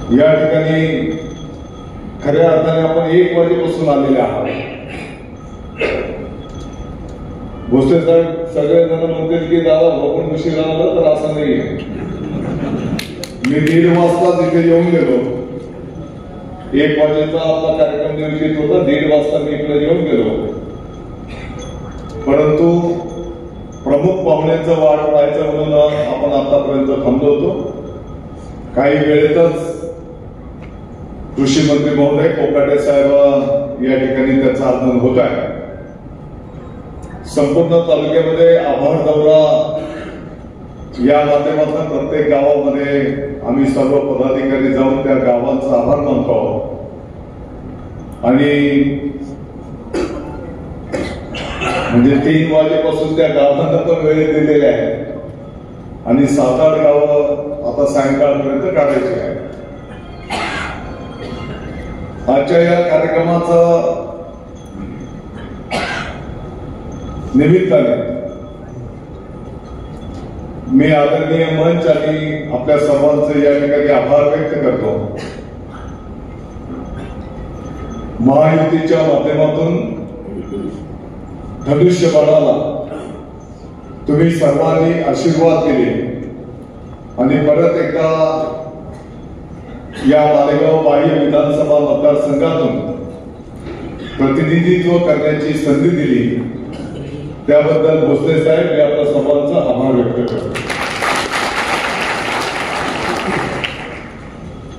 या ठिकाणी खऱ्या अर्थाने आपण 1 वाजेपासून आलेले आहात. भोसले साहेब सगळेजण म्हणतील की दादा भोपून उशीर आला, तर असं नाहीये. मी 1:30 वाजता तिथे येऊन गेलो. 1 वाजेचा आपला कार्यक्रम नियोजित होता. 1:30 वाजता मी इकडे येऊन गेलो. परंतु प्रमुख पाहुण्यांचं वाट पाहायचं म्हणून आपण आतापर्यंत थांबलो होतो. काही वेळेतच कृषी मंत्री महोदय कोकाटे साहेब या ठिकाणी त्याचं आगमन होत आहे. संपूर्ण तालुक्यामध्ये आभार दौरा या माध्यमातून प्रत्येक गावामध्ये आम्ही सर्व पदाधिकारी जाऊन त्या गावांचा आभार मानतो आणि म्हणजे 3 वाजेपासून त्या गावांना पण वेळ दिलेले आहे आणि 7-8 गावं आता सायंकाळपर्यंत काढायची आहे. आजच्या या कार्यक्रमाचं निमित्ताने मी आदरणीय मंच आणि आपल्या सर्वांचे या ठिकाणी आभार व्यक्त करतो. महायुतीच्या माध्यमातून धनुष्यबाणाला तुम्ही सर्वांनी आशीर्वाद दिले आणि परत एकदा या मालेगाव बाह्य विधानसभा मतदारसंघातून प्रतिनिधित्व करण्याची संधी दिली. त्याबद्दल भोसले साहेब मी आपल्या सर्वांचा आभार व्यक्त करतो.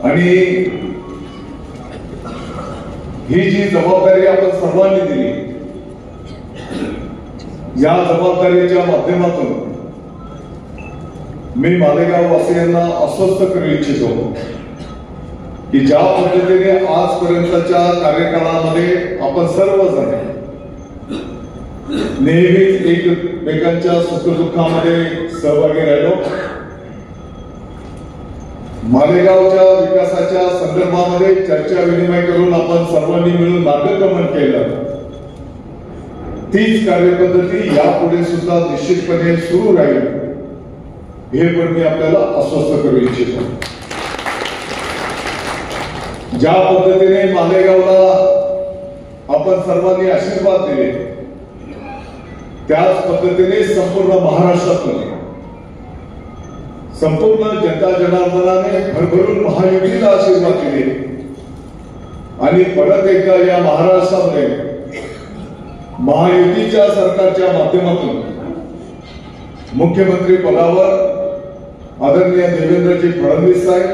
आणि ही जी जबाबदारी आपण सर्वांनी दिली, या जबाबदारीच्या माध्यमातून मी मालेगाव वासियांना आश्वस्त करू इच्छितो की ज्या पद्धतीने आजपर्यंतच्या कार्यकाळामध्ये आपण सर्वजण नेहमीच एकमेकांच्या सुखदुःखामध्ये सहभागी राहिलो, मालेगावच्या विकासाच्या संदर्भामध्ये चर्चा विनिमय करून आपण सर्वांनी मिळून मार्गक्रमण केलं, तीच कार्यपद्धती यापुढे सुद्धा निश्चितपणे सुरू राहील हे पण मी आपल्याला आश्वस्त करू इच्छितो. ज्या पद्धतीने मालेगावला आपण सर्वांनी आशीर्वाद दिले, त्याच पद्धतीने संपूर्ण महाराष्ट्रातून संपूर्ण जनता जनार्दनाने भरभरून महायुतीला आशीर्वाद दिले आणि परत एकदा या महाराष्ट्रामध्ये महायुतीच्या सरकारच्या माध्यमातून मुख्यमंत्री पदावर आदरणीय देवेंद्रजी फडणवीस साहेब,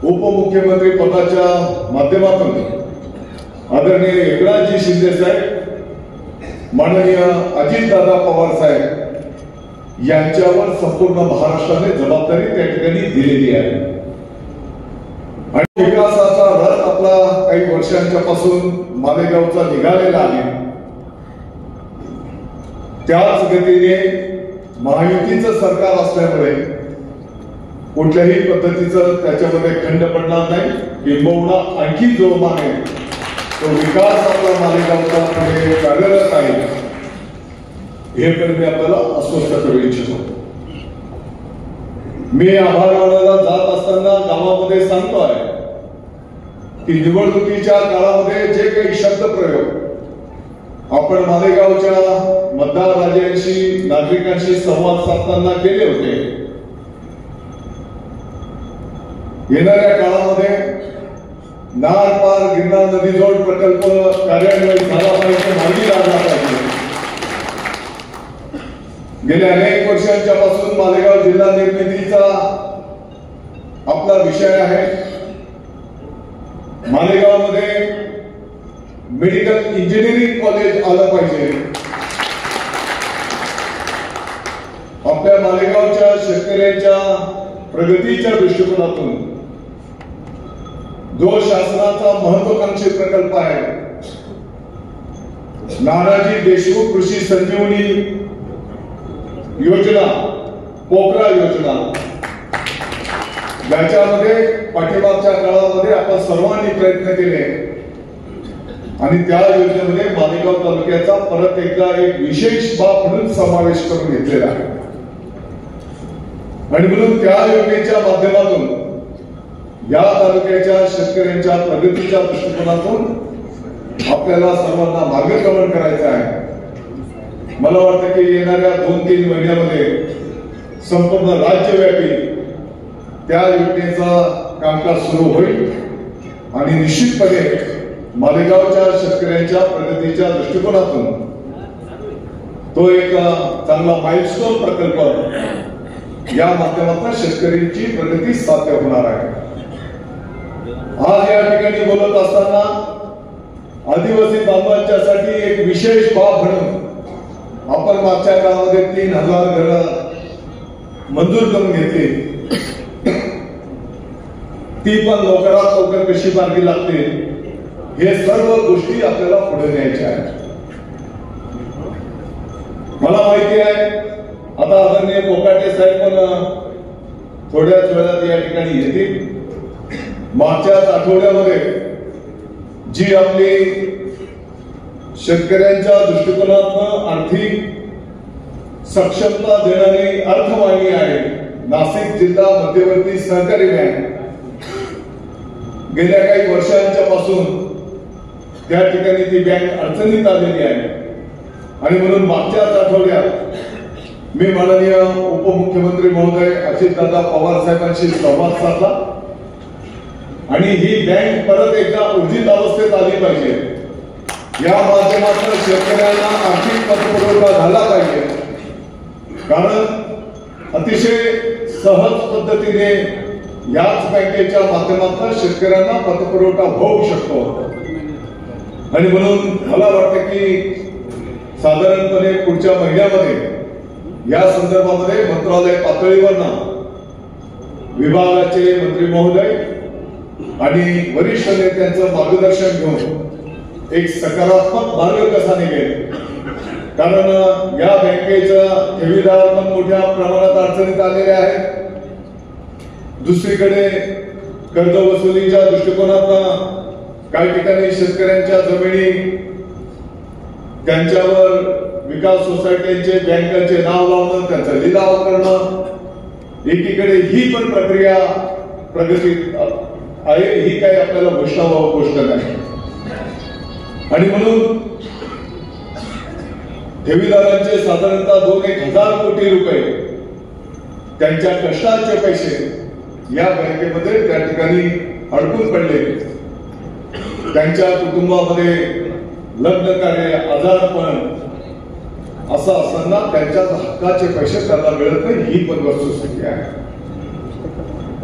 उपमुख्यमंत्री पदाच्या माध्यमातून आदरणीय एकनाथजी शिंदे साहेब, माननीय अजितदादा पवार साहेब यांच्यावर संपूर्ण महाराष्ट्राने जबाबदारी त्या ठिकाणी दिलेली आहे. आणि विकासाचा रथ आपला काही वर्षांच्या पासून मालेगावचा निघालेला आहे. त्याच गतीने महायुतीचं सरकार असल्यामुळे कुठल्याही पद्धतीचं त्याच्यामध्ये खंड पडणार नाही, किंबहुना आणखी जोमाने तो विकास आपला मालेगावचा पुढे कार्यरत आहे हे पण मी आपल्याला आश्वस्त करू इच्छितो. मी आभार मानायला जात असताना गावामध्ये सांगतोय की निवडणुकीच्या काळामध्ये जे काही शब्दप्रयोग आपण मालेगावच्या मतदार राजांशी, नागरिकांशी संवाद साधताना केले होते, येणाऱ्या काळामध्ये नार पार गिरणार नदीजोड प्रकल्प कार्यान्वित झाला पाहिजे, मार्गी लागला पाहिजे. गेल्या अनेक वर्षांच्या पासून मालेगाव जिल्हा निर्मितीचा आपला विषय आहे. मालेगावमध्ये मेडिकल इंजिनिअरिंग कॉलेज आलं पाहिजे. आपल्या मालेगावच्या शेतकऱ्यांच्या प्रगतीच्या दृष्टिकोनातून जो शासनाचा महत्वाकांक्षी प्रकल्प आहे, नानाजी देशमुख कृषी संजीवनी योजना, पोखरा योजना, ज्याच्यामध्ये पाठीमागच्या काळामध्ये आपण सर्वांनी प्रयत्न केले आणि त्या योजनेमध्ये मालेगाव तालुक्याचा परत एकदा एक विशेष बाब म्हणून समावेश करून घेतलेला आहे. आणि म्हणून त्या योजनेच्या माध्यमातून या तालुक्याच्या शेतकऱ्यांच्या प्रगतीच्या दृष्टिकोनातून आपल्याला सर्वांना मार्गक्रमण करायचं आहे. मला वाटतं की येणाऱ्या 2-3 महिन्यामध्ये संपूर्ण राज्यव्यापी त्या योजनेचा कामकाज सुरू होईल आणि निश्चितपणे मालेगावच्या शेतकऱ्यांच्या प्रगतीच्या दृष्टिकोनातून तो एक चांगला माइलस्टोन प्रकल्प या माध्यमातून शेतकऱ्यांची प्रगती साध्य होणार आहे. आज या ठिकाणी बोलत असताना आदिवासी बांधवांच्यासाठी एक विशेष बाब म्हणून आपण मागच्या काळामध्ये 3000 घरं मंजूर करून घेतली. ती पण लवकरात लवकर कशी मार्गी लागते हे सर्व गोष्टी आपल्याला पुढे न्यायच्या आहेत. मला माहिती आहे आता आदरणीय कोकाटे साहेब पण थोड्याच वेळात या ठिकाणी येतील. मागच्याच आठवड्यामध्ये जी आपली शेतकऱ्यांच्या दृष्टिकोनातून आर्थिक सक्षमता देणारी अर्थवाहिनी आहे नाशिक जिल्हा मध्यवर्ती सहकारी बँक, गेल्या काही वर्षांच्या पासून त्या ठिकाणी ती बँक अडचणीत आलेली आहे आणि म्हणून मागच्याच आठवड्यात मी माननीय उपमुख्यमंत्री महोदय अजितदादा पवार साहेबांशी संवाद साधला आणि ही बँक परत एकदा ऊर्जित अवस्थेत आली पाहिजे. या माध्यमातून शेतकऱ्यांना आर्थिक पतपुरवठा झाला पाहिजे, कारण अतिशय सहज पद्धतीने याच बँकेच्या माध्यमातून शेतकऱ्यांना पतपुरवठा होऊ शकतो. आणि म्हणून मला वाटतं की साधारणपणे पुढच्या महिन्यामध्ये या संदर्भामध्ये मंत्रालय पातळीवरनं विभागाचे मंत्री महोदय आणि वरिष्ठ नेत्यांचं मार्गदर्शन घेऊन एक सकारात्मक मार्ग कसा निघेल, कारण या बँकेच्या ठेवीदार पण मोठ्या प्रमाणात अडचणीत आलेले आहेत. दुसरीकडे कर्ज वसुलीच्या दृष्टिकोनातून काही ठिकाणी शेतकऱ्यांच्या जमिनी त्यांच्यावर विकास सोसायट्यांचे बँकांचे नाव लावणं, त्यांचा लिलाव करणं, एकीकडे ही पण प्रक्रिया प्रगतीत आहे. ही काही आपल्याला घोषणाबाबत गोष्ट नाही. आणि म्हणून ठेवीदारांचे साधारणतः 2-1 कोटी रुपये त्यांच्या कष्टाचे पैसे या बँकेमध्ये त्या ठिकाणी अडकून पडले. त्यांच्या कुटुंबामध्ये लग्न कार्य, आजारपण असं असताना त्यांच्या हक्काचे पैसे त्यांना मिळत नाही, ही पण वस्तुस्थिती आहे.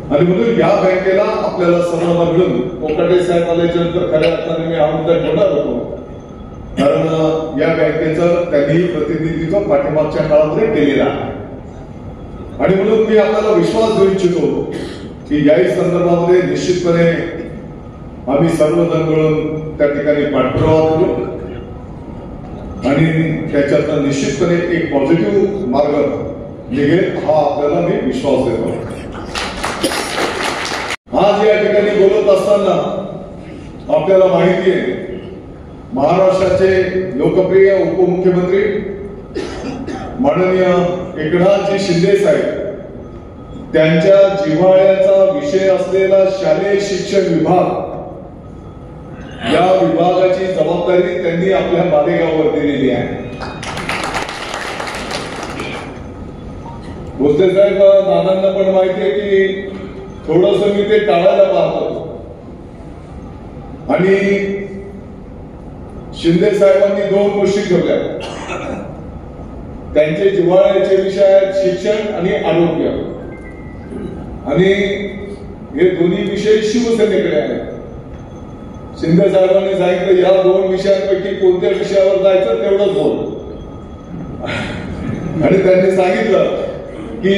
आणि म्हणून या बँकेला आपल्याला सर्वांना मिळून कोकाटे साहेब आल्याच्या नंतर खऱ्या अर्थाने मी हा मुद्दा ठेवणार होतो, कारण या बँकेचं त्यांनी प्रतिनिधित्व पाठीमागच्या काळामध्ये केलेलं आहे. आणि म्हणून मी आपल्याला विश्वास देऊ इच्छितो की याही संदर्भामध्ये निश्चितपणे आम्ही सर्वजण मिळून त्या ठिकाणी पाठपुरावा करू आणि त्याच्यातनं निश्चितपणे एक पॉझिटिव्ह मार्ग निघेल हा आपल्याला मी विश्वास देतो. आज या ठिकाणी बोलत असताना आपल्याला माहिती आहे महाराष्ट्राचे लोकप्रिय उपमुख्यमंत्री माननीय एकनाथजी शिंदे साहेब त्यांच्या जिव्हाळ्याचा विषय असलेला शालेय शिक्षण विभाग या विभागाची जबाबदारी त्यांनी आपल्या मालेगाववर दिलेली आहे. भोसले साहेब दादांना पण माहिती आहे की थोडस मी ते टाळायला पाहतो आणि शिंदे साहेबांनी 2 गोष्टी ठेवल्या. त्यांचे जिव्हाळ्याचे विषय आहेत शिक्षण आणि आरोग्य, आणि हे दोन्ही विषय शिवसेनेकडे आहेत. शिंदे साहेबांनी सांगितलं या 2 विषयांपैकी कोणत्या विषयावर जायचं तेवढंच बोल. आणि त्यांनी सांगितलं की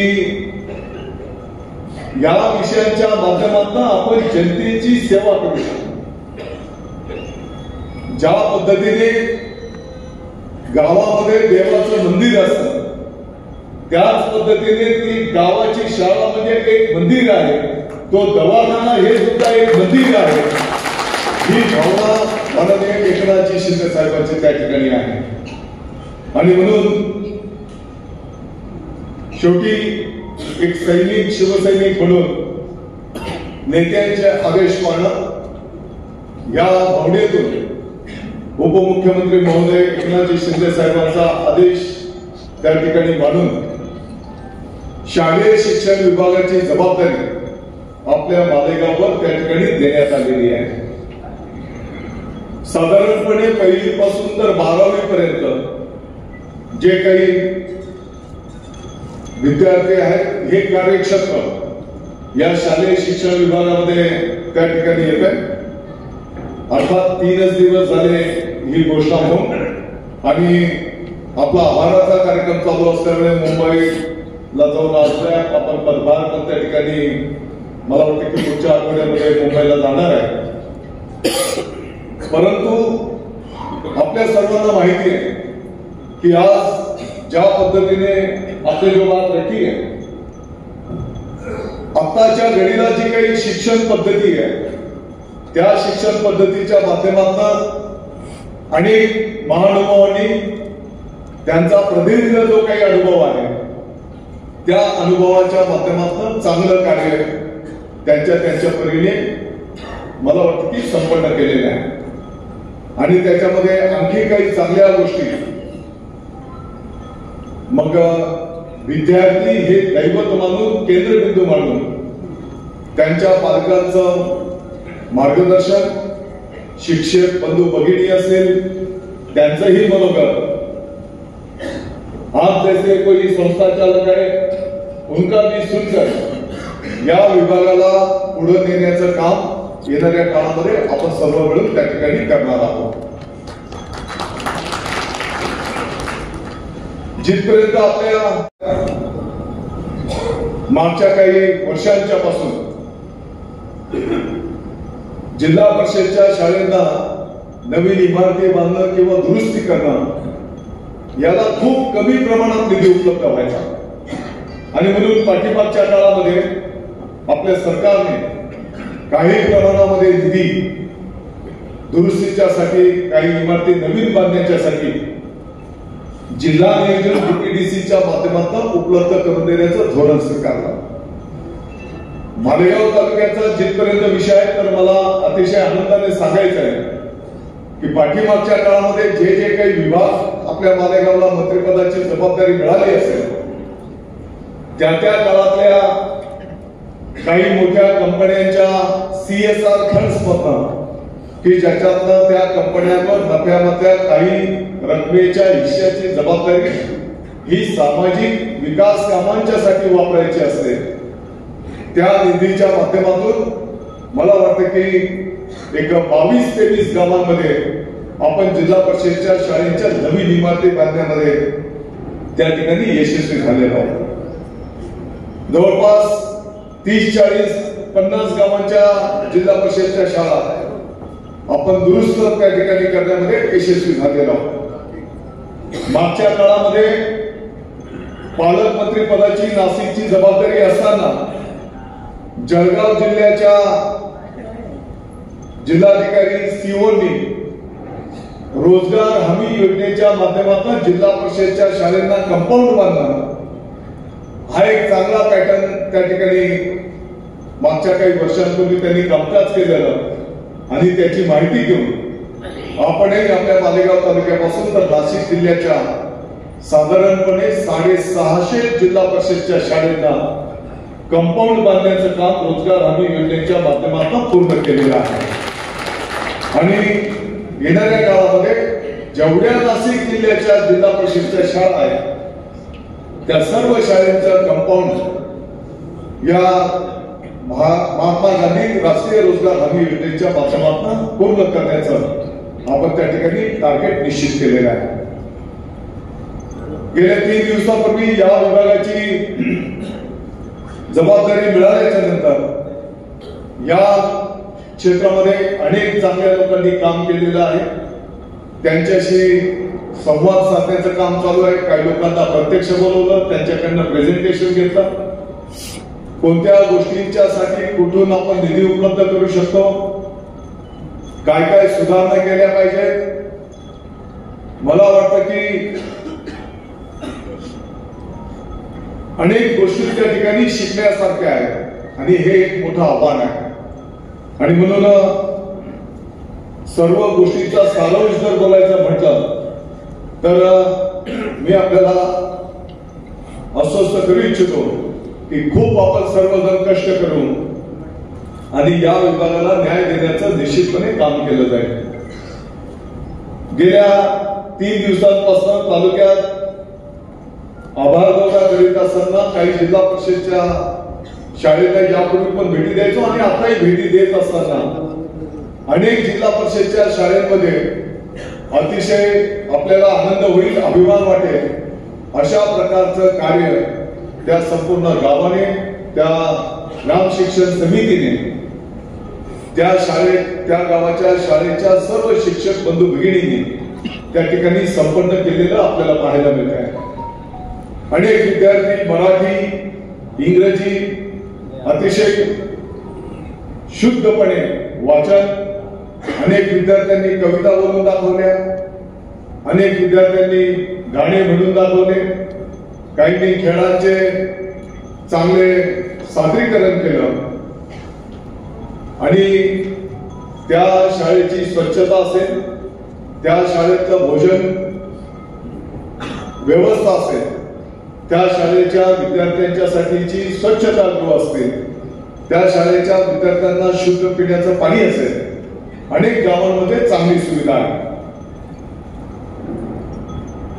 या विषयांच्या माध्यमातून आपण जनतेची सेवा करू शकतो. ज्या पद्धतीने गावामध्ये देवाचं मंदिर असतं त्याच पद्धतीने ती गावाची शाळा म्हणजे एक मंदिर आहे, तो दवाखाना हे सुद्धा एक मंदिर आहे. ही भावना माननीय एकनाथजी शिंदे साहेबांची त्या ठिकाणी आहे. आणि म्हणून शेवटी एक सैनिक शिवसैनिक म्हणून नेत्यांचे आदेश पाळणं, या भावनेतून उपमुख्यमंत्री महोदय एकनाथजी शिंदे साहेबांचा आदेश त्या ठिकाणी मानून शालेय शिक्षण विभागाची जबाबदारी आपल्या मालेगाववर त्या ठिकाणी देण्यात आलेली आहे. साधारणपणे पहिलीपासून तर 12वी पर्यंत जे काही विद्यार्थी आहेत हे कार्यक्षेत्र या शालेय शिक्षण विभागामध्ये त्या ठिकाणी येत आहे. अर्थात 3च दिवस झाले ही घोषणा होऊन आणि आपला आभाराचा कार्यक्रम चालू असल्यामुळे मुंबईला जाऊन असल्या आपण पदभार पण त्या ठिकाणी मला वाटतं की पुढच्या आठवड्यामध्ये मुंबईला जाणार आहे. परंतु आपल्या सर्वांना माहिती आहे की आज ज्या पद्धतीने आपले जो बात रखी आहे, आताच्या घडीला जी काही शिक्षण पद्धती आहे त्या शिक्षण पद्धतीच्या माध्यमातून अनेक महानुभावांनी त्यांचा प्रदीर्घ जो काही अनुभव आहे त्या अनुभवाच्या माध्यमातून चांगलं कार्य त्यांच्या परीने मला वाटतं की संपन्न केलेलं आहे. आणि त्याच्यामध्ये आणखी काही चांगल्या गोष्टी, मग विद्यार्थी हे दैवत मानून, केंद्रबिंदू मानून त्यांच्या पालकांचं मार्गदर्शन, शिक्षक बंधू भगिनी असेल त्यांचंही मनोगत, आप जैसे कोई संस्था चालक है उनका भी सुनकर या विभागाला पुढे नेण्याचं काम येणाऱ्या काळामध्ये आपण सर्व मिळून त्या ठिकाणी करणार आहोत. जिथपर्यंत आपल्या मागच्या काही वर्षांच्या पासून जिल्हा परिषदच्या शाळेंना नवीन इमारती बांधणं किंवा दुरुस्ती करणं याला खूप कमी प्रमाणात निधी उपलब्ध व्हायचा आणि म्हणून पाठीमागच्या काळामध्ये आपल्या सरकारने काही प्रमाणामध्ये निधी दुरुस्तीच्यासाठी, काही इमारती नवीन बांधण्याच्यासाठी जिल्हा नियोजन डीपीडीसीच्या माध्यमातून उपलब्ध करून देण्याचं धोरण स्वीकारलं. मालेगाव तालुक्याचा जिथपर्यंत विषय आहे तर मला अतिशय आनंदाने सांगायचं आहे की पाठीमागच्या काळामध्ये जे जे काही विभाग आपल्या मालेगावला मंत्रिपदाची जबाबदारी मिळाली असेल त्या काळातल्या काही मोठ्या कंपन्यांच्या CSR फंड्स मधून की ज्याच्यातनं त्या कंपन्यांवर नफ्यामधल्या काही रकमेच्या हिश्श्याची जबाबदारी ही सामाजिक विकास कामांच्यासाठी वापरायची असते, त्या निधीच्या माध्यमातून मला वाटतं की एक 22-23 गावांमध्ये आपण जिल्हा परिषदच्या शाळेच्या नवीन इमारती बांधण्यामध्ये त्या ठिकाणी यशस्वी झालेलो आहोत. जवळपास 30-40-50 गावांच्या जिल्हा परिषदच्या शाळा आपण दुरुस्त त्या ठिकाणी करण्यामध्ये यशस्वी झालेलो आहोत. मागच्या काळामध्ये पालकमंत्री पदाची नाशिकची जबाबदारी असताना जळगाव जिल्ह्याच्या जिल्हाधिकारी सीओनी रोजगार हमी योजनेच्या माध्यमातून जिल्हा परिषदच्या शाळांना कंपाऊंड बांधणं हा एक चांगला पॅटर्न त्या ठिकाणी मागच्या काही वर्षांपूर्वी त्यांनी कामकाज केलेलं आणि त्याची माहिती घेऊन आपणही आपल्या मालेगाव तालुक्यापासून तर नाशिक जिल्ह्याच्या साधारणपणे 650 जिल्हा परिषदच्या शाळांना कंपाऊंड बांधण्याचं काम रोजगार हमी योजनेच्या माध्यमातून पूर्ण केलेलं आहे. आणि येणाऱ्या काळामध्ये जेवढ्या नाशिक जिल्ह्याच्या जिल्हा परिषदच्या शाळा आहेत त्या सर्व शाळांचं कंपाऊंड या महात्मा गांधी राष्ट्रीय रोजगार हमी योजनेच्या माध्यमातून पूर्ण करण्याचं आपण त्या ठिकाणी टार्गेट निश्चित केलेलं आहे. गेल्या 3 दिवसापूर्वी या विभागाची जबाबदारी मिळाल्याच्या नंतर या क्षेत्रामध्ये अनेक चांगल्या लोकांनी काम केलेलं आहे. त्यांच्याशी संवाद साधण्याचं काम चालू आहे. काही लोकांना प्रत्यक्ष बोलवलं, त्यांच्याकडनं प्रेझेंटेशन घेतलं, कोणत्या गोष्टींच्यासाठी कुठून आपण निधी उपलब्ध करू शकतो, काय काय सुधारणा केल्या पाहिजे. मला वाटतं की अनेक गोष्टी त्या ठिकाणी शिकण्यासारख्या आहेत आणि हे एक मोठं आव्हान आहे. आणि म्हणून सर्व गोष्टीचा सारांश जर बोलायचं म्हटलं तर मी आपल्याला अस्वस्थ करू इच्छितो की खूप आपण सर्वजण कष्ट करून आणि या विभागाला न्याय देण्याचं निश्चितपणे काम केलं जाईल. गेल्या 3 दिवसांपासून तालुक्यात आभार दौरा करीत असताना काही जिल्हा परिषदच्या शाळेला यापूर्वी पण भेटी द्यायचो आणि आताही भेटी देत असताना अनेक जिल्हा परिषदच्या शाळेमध्ये अतिशय आपल्याला आनंद होईल, अभिमान वाटेल अशा प्रकारचं कार्य त्या संपूर्ण गावाने, त्या ग्राम शिक्षण समितीने, त्या शाळेत, त्या गावाच्या शाळेच्या सर्व शिक्षक बंधू भगिनींनी त्या ठिकाणी संपन्न केलेलं आपल्याला पाहायला मिळत आहे. अनेक विद्यार्थी मराठी, इंग्रजी अतिशय शुद्धपणे वाचन, अनेक विद्यार्थ्यांनी कविता बोलून दाखवल्या, अनेक विद्यार्थ्यांनी गाणे म्हणून दाखवले, काहींनी खेळाचे चांगले सादरीकरण केलं आणि त्या शाळेची स्वच्छता असेल, त्या शाळेतलं भोजन व्यवस्था असेल, त्या शाळेच्या विद्यार्थ्यांच्यासाठीची स्वच्छतागृह असते, त्या शाळेच्या विद्यार्थ्यांना शुद्ध पिण्याचं पाणी असेल, अनेक गावांमध्ये चांगली सुविधा आहे.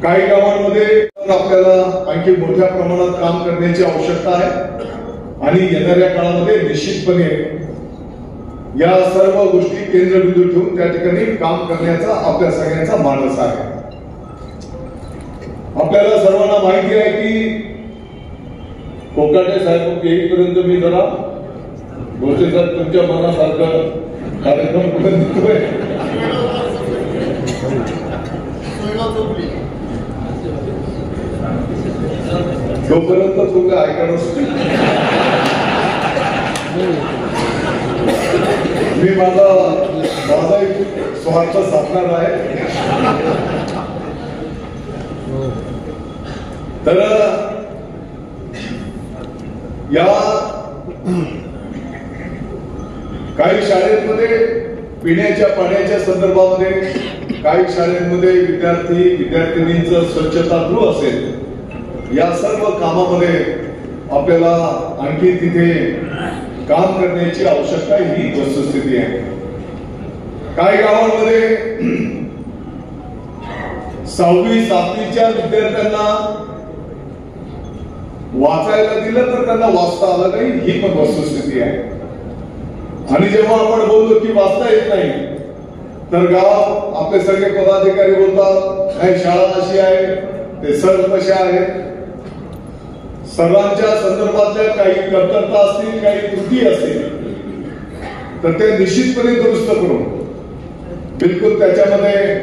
काही गावांमध्ये आपल्याला आणखी मोठ्या प्रमाणात काम करण्याची आवश्यकता आहे आणि येणाऱ्या काळामध्ये निश्चितपणे या सर्व गोष्टी केंद्रबिंदू ठेवून त्या ठिकाणी काम करण्याचा आपल्या सगळ्यांचा मानस आहे. आपल्याला सर्वांना माहिती आहे की कोकाटे साहेब येईपर्यंत मी जरा गोष्टी साहेब तुमच्या मनासारखं कार्यक्रम कुठे निघतोय तोपर्यंत तुम्ही ऐकणं मी माझा एक स्वार्थ साधणार आहे. तर या काही शाळेमध्ये पिण्याच्या पाण्याच्या संदर्भामध्ये, काही शाळेमध्ये विद्यार्थी विद्यार्थिनींचं स्वच्छतागृह असेल, या सर्व कामामध्ये आपल्याला आणखी तिथे काम करण्याची आवश्यकता ही वस्तुस्थिती आहे. काही गावांमध्ये 6वी 7वीच्या विद्यार्थ्यांना वाचायला दिलं तर त्यांना वाचता आलं नाही, ही पण वस्तुस्थिती आहे. आणि जेव्हा आपण बोलतो की वाचता येत नाही तर गाव आपले सगळे पदाधिकारी बोलतात नाही शाळा अशी आहे, ते सर कशा आहेत. सर्वांच्या संदर्भातल्या काही कमतरता असतील, काही त्रुटी असतील तर ते निश्चितपणे दुरुस्त करून बिलकुल त्याच्यामध्ये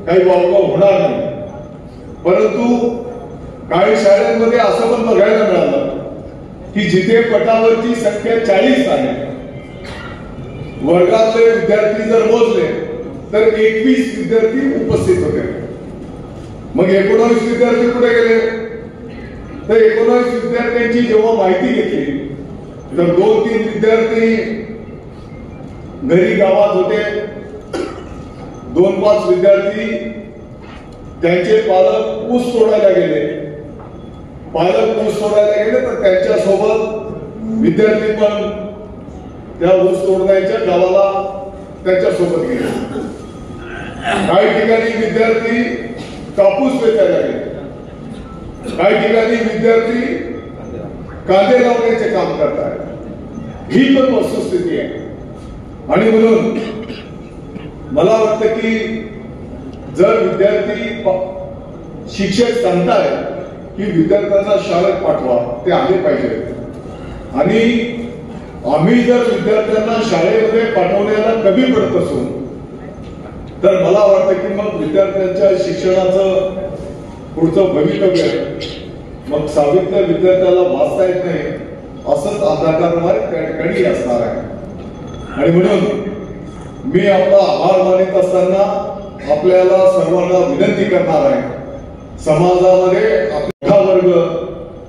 काही वावगाव होणार नाही. परंतु काही शाळांमध्ये असं पण बघायला मिळालं की जिथे पटावरची संख्या 40 आहे, वर्गातले विद्यार्थी जर मोजले तर 21 विद्यार्थी उपस्थित होते. मग 19 विद्यार्थी कुठे गेले तर 19 विद्यार्थ्यांची जेव्हा माहिती घेतली तर 2-3 विद्यार्थी घरी गावात होते, 2-5 विद्यार्थी त्यांचे पालक ऊस तोडायला गेले. पालक ऊस तोडायला गेले तर त्यांच्यासोबत विद्यार्थी पण त्या ऊस तोडण्याच्या गावाला त्यांच्यासोबत गेले. काही ठिकाणी विद्यार्थी कापूस वेचायला गेले, काही ठिकाणी विद्यार्थी कांदे लावण्याचे काम करतात. ही पण वस्तुस्थिती आहे. आणि म्हणून मला वाटतं की जर विद्यार्थी शिक्षक सांगतायत की विद्यार्थ्यांना शाळेत पाठवा, ते आले पाहिजे. आणि आम्ही जर विद्यार्थ्यांना शाळेमध्ये पाठवण्याला कमी पडत असू तर मला वाटतं की मग विद्यार्थ्यांच्या शिक्षणाचं पुढचं भवितव्य मग 6वीतल्या विद्यार्थ्याला वाचता येत नाही असंच अंधकारमय त्या ठिकाणी असणार आहे. आणि म्हणून मी आपला आभार मानित असताना आपल्याला सर्वांना विनंती करणार आहे, समाजामध्ये आपला वर्ग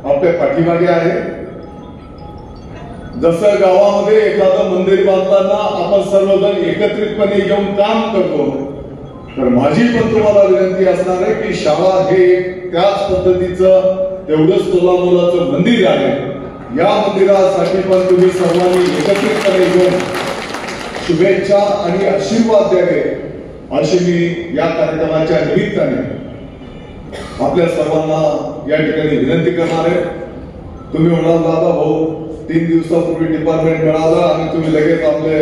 आपल्या पाठीमागे आहे. जसं गावामध्ये एखादं मंदिर बांधताना आपण सर्वजण एकत्रितपणे येऊन काम करतो, तर माझी पण तुम्हाला विनंती असणार आहे की शाळा हे त्याच पद्धतीचं तेवढंच तोलामोलाचं मंदिर आहे. या मंदिरासाठी पण तुम्ही सर्वांनी एकत्रितपणे येऊन शुभेच्छा आणि आशीर्वाद द्यावे अशी मी या कार्यक्रमाच्या निमित्ताने आपल्या सर्वांना या ठिकाणी विनंती करणार आहे. तुम्ही म्हणाल दादा भाऊ 3 दिवसापूर्वी डिपार्टमेंट मिळालं आणि तुम्ही लगेच आपले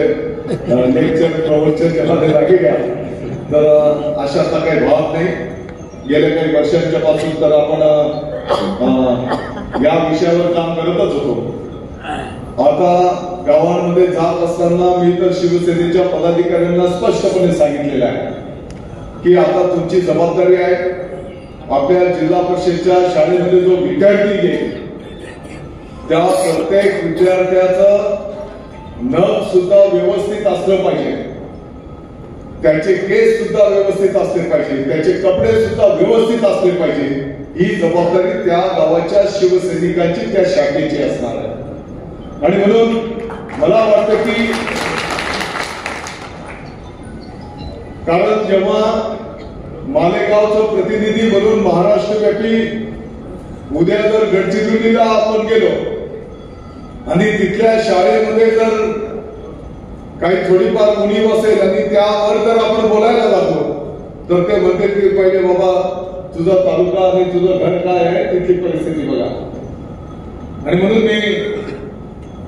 लेक्चर प्रवचन लागे घ्या, तर अशाचा काही भाग नाही. गेल्या काही वर्षांच्या पासून तर आपण या विषयावर काम करतच होतो. आता गावांमध्ये जात असताना मी तर शिवसेनेच्या पदाधिकाऱ्यांना स्पष्टपणे सांगितलेलं आहे की आता तुमची जबाबदारी आहे. आपल्या जिल्हा परिषदच्या शाळेमध्ये जो विद्यार्थी येईल त्या प्रत्येक विद्यार्थ्याचं नख सुद्धा व्यवस्थित असलं पाहिजे, त्याचे केस सुद्धा व्यवस्थित असले पाहिजे, त्याचे कपडे सुद्धा व्यवस्थित असले पाहिजे. ही जबाबदारी त्या गावाच्या शिवसैनिकांची, त्या शाखेची असणार आहे. आणि म्हणून मला वाटतं की कारण जेव्हा मालेगावचं प्रतिनिधी म्हणून महाराष्ट्रव्यापी उद्या जर गडचिरोलीला आपण गेलो आणि तिथल्या शाळेमध्ये जर काही थोडीफार उणीव असेल आणि त्यावर जर आपण बोलायला जातो तर ते म्हणते की पहिले बाबा तुझा तालुका आणि तुझं घर काय आहे तिथली परिस्थिती बघा. आणि म्हणून मी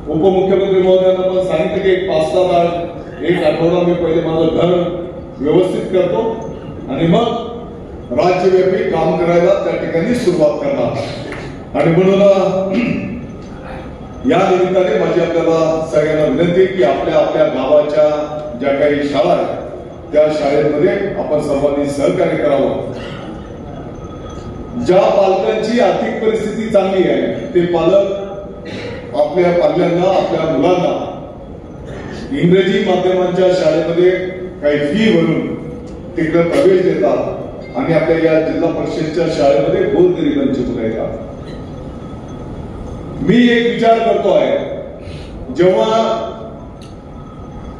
उपमुख्यमंत्री महोदयांना पण सांगितलं की 1 आठवडा मी पहिले माझं घर व्यवस्थित करतो आणि मग राज्यव्यापी काम करायला त्या ठिकाणी सुरुवात करणार. आणि म्हणून या निमित्ताने माझी आपल्याला सगळ्यांना विनंती की आपल्या आपल्या गावाच्या ज्या काही शाळा आहेत त्या शाळेमध्ये आपण सर्वांनी सहकार्य करावं. ज्या पालकांची आर्थिक परिस्थिती चांगली आहे ते पालक आपल्या पाल्यांना, आपल्या मुलांना इंग्रजी माध्यमांच्या शाळेमध्ये काही फी भरून तिकडे प्रवेश देतात आणि आपल्या या जिल्हा परिषदच्या शाळेमध्ये गोरगरिबांची मुलं येतात. मी एक विचार करतो आहे, जेव्हा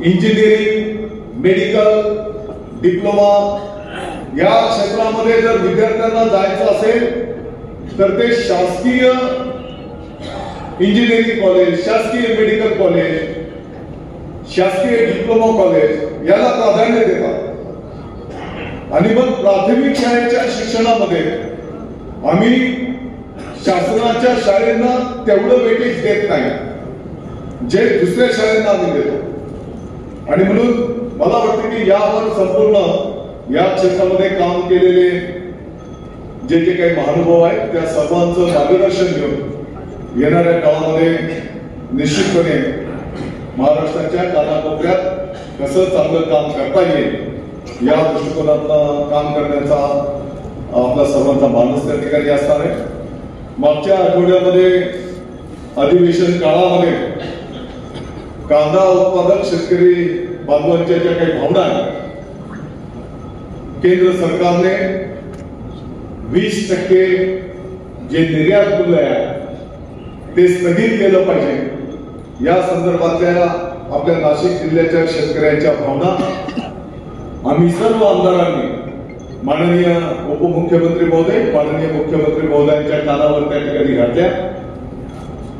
इंजिनिअरिंग, मेडिकल, डिप्लोमा या क्षेत्रामध्ये जर विद्यार्थ्यांना जायचं असेल तर ते शासकीय इंजिनिअरिंग कॉलेज, शासकीय मेडिकल कॉलेज, शासकीय डिप्लोमा कॉलेज याला प्राधान्य देतात. आणि मग प्राथमिक शाळेच्या शिक्षणामध्ये आम्ही शासनाच्या शाळेंना तेवढं वेटेज देत नाही जे दुसऱ्या शाळेंना आम्ही देतो. आणि म्हणून मला वाटतं की यावर संपूर्ण या क्षेत्रामध्ये काम केलेले जे काही महानुभाव आहेत त्या सर्वांचं मार्गदर्शन घेऊन येणाऱ्या काळामध्ये निश्चितपणे महाराष्ट्राच्या कानाकोपऱ्यात कसं चांगलं काम करता येईल या दृष्टिकोनातून काम करण्याचा आपला सर्वांचा मानस त्या ठिकाणी असणार आहे. मागच्या आठवड्यामध्ये अधिवेशन काळामध्ये कांदा उत्पादक शेतकरी बांधवांच्या ज्या काही भावना आहेत, केंद्र सरकारने 20% जे निर्यात मूल्य आहे ते स्थगित केलं पाहिजे या संदर्भातल्या आपल्या नाशिक जिल्ह्याच्या शेतकऱ्यांच्या भावना आम्ही सर्व आमदारांनी माननीय उपमुख्यमंत्री महोदय, माननीय मुख्यमंत्री महोदयांच्या कानावर त्या ठिकाणी घातल्या.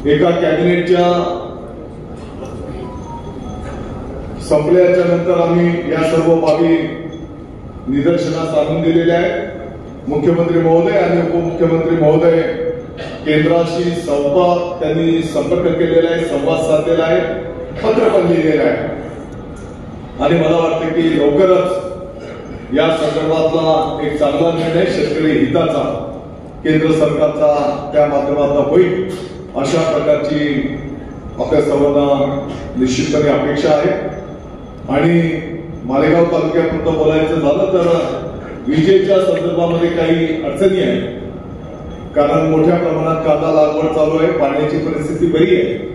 एका कॅबिनेटच्या संपल्याच्या नंतर आम्ही या सर्व बाबी निदर्शनास आणून दिलेल्या आहेत. मुख्यमंत्री महोदय आणि उपमुख्यमंत्री महोदय केंद्राशी त्यांनी संपर्क केलेला आहे, संवाद साधलेला आहे, पत्र पण लिहिलेलं आहे. आणि मला वाटतं की लवकरच या संदर्भातला एक चांगला निर्णय शेतकरी हिताचा केंद्र सरकारचा त्या माध्यमातून होईल अशा प्रकारची आपल्या सर्वांना निश्चितपणे अपेक्षा आहे. आणि मालेगाव तालुक्यापुरतं बोलायचं झालं तर विजेच्या संदर्भामध्ये काही अडचणी आहेत, कारण मोठ्या प्रमाणात कांदा लागवड चालू आहे, पाण्याची परिस्थिती बरी आहे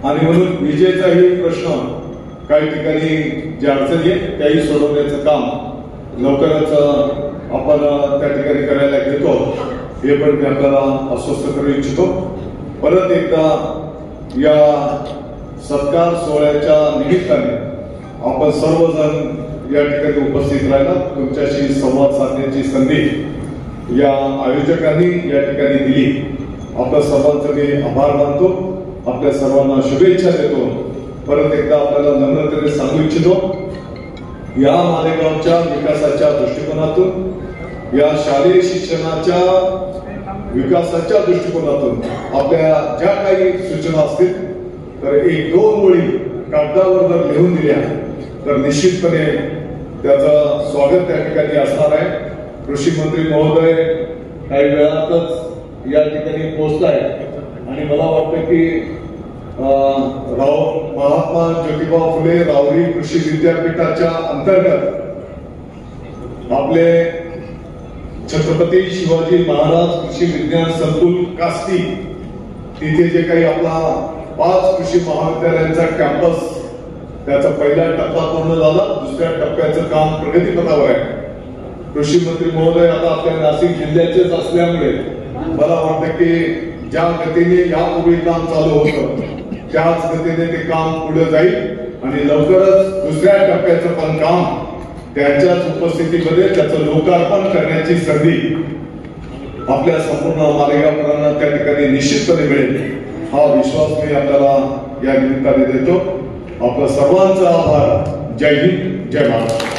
आणि म्हणून विजेचाही प्रश्न काही ठिकाणी ज्या अडचणी आहेत त्याही सोडवण्याचं काम लवकरच आपण त्या ठिकाणी करायला घेतो हे पण मी आपल्याला आश्वस्त करू इच्छितो. परत एकदा या सत्कार सोहळ्याच्या निमित्ताने आपण सर्वजण या ठिकाणी उपस्थित राहिला, तुमच्याशी संवाद साधण्याची संधी या आयोजकांनी या ठिकाणी दिली. आपल्या सर्वांचे मी आभार मानतो, आपल्या सर्वांना शुभेच्छा देतो. परत एकदा आपल्याला नम्रतेने सांगू इच्छितो, या मालेगावच्या विकासाच्या दृष्टिकोनातून, या शालेय शिक्षणाच्या विकासाच्या दृष्टिकोनातून आपल्या ज्या काही सूचना असतील तर एक दोन ओळी कागदावर जर लिहून दिल्या तर निश्चितपणे त्याचं स्वागत त्या ठिकाणी असणार आहे. कृषी मंत्री महोदय काही वेळातच या ठिकाणी पोहोचताय आणि मला वाटतं की महात्मा ज्योतिबा फुले राहुरी कृषी विद्यापीठाच्या अंतर्गत आपले छत्रपती शिवाजी महाराज कृषी विज्ञान संकुल कास्ती तिथे जे काही आपला 5 कृषी महाविद्यालयांचा कॅम्पस त्याचा पहिला टप्पा पूर्ण झाला, दुसऱ्या टप्प्याचं काम प्रगतीपथावर आहे. कृषी मंत्री महोदय आता आपल्या नाशिक जिल्ह्याचेच असल्यामुळे मला वाटतं की ज्या गतीने यापूर्वी काम चालू होतं त्याच गतीने ते काम पुढे जाईल आणि लवकरच दुसऱ्या टप्प्याचं पण काम त्यांच्याच उपस्थितीमध्ये त्याचं लोकार्पण करण्याची संधी आपल्या संपूर्ण मालेगावकरांना त्या ठिकाणी निश्चितपणे मिळेल. हा विश्वास मी आपल्याला या निमित्ताने देतो. आपलं सर्वांचा आभार. जय हिंद, जय महाराष्ट्र.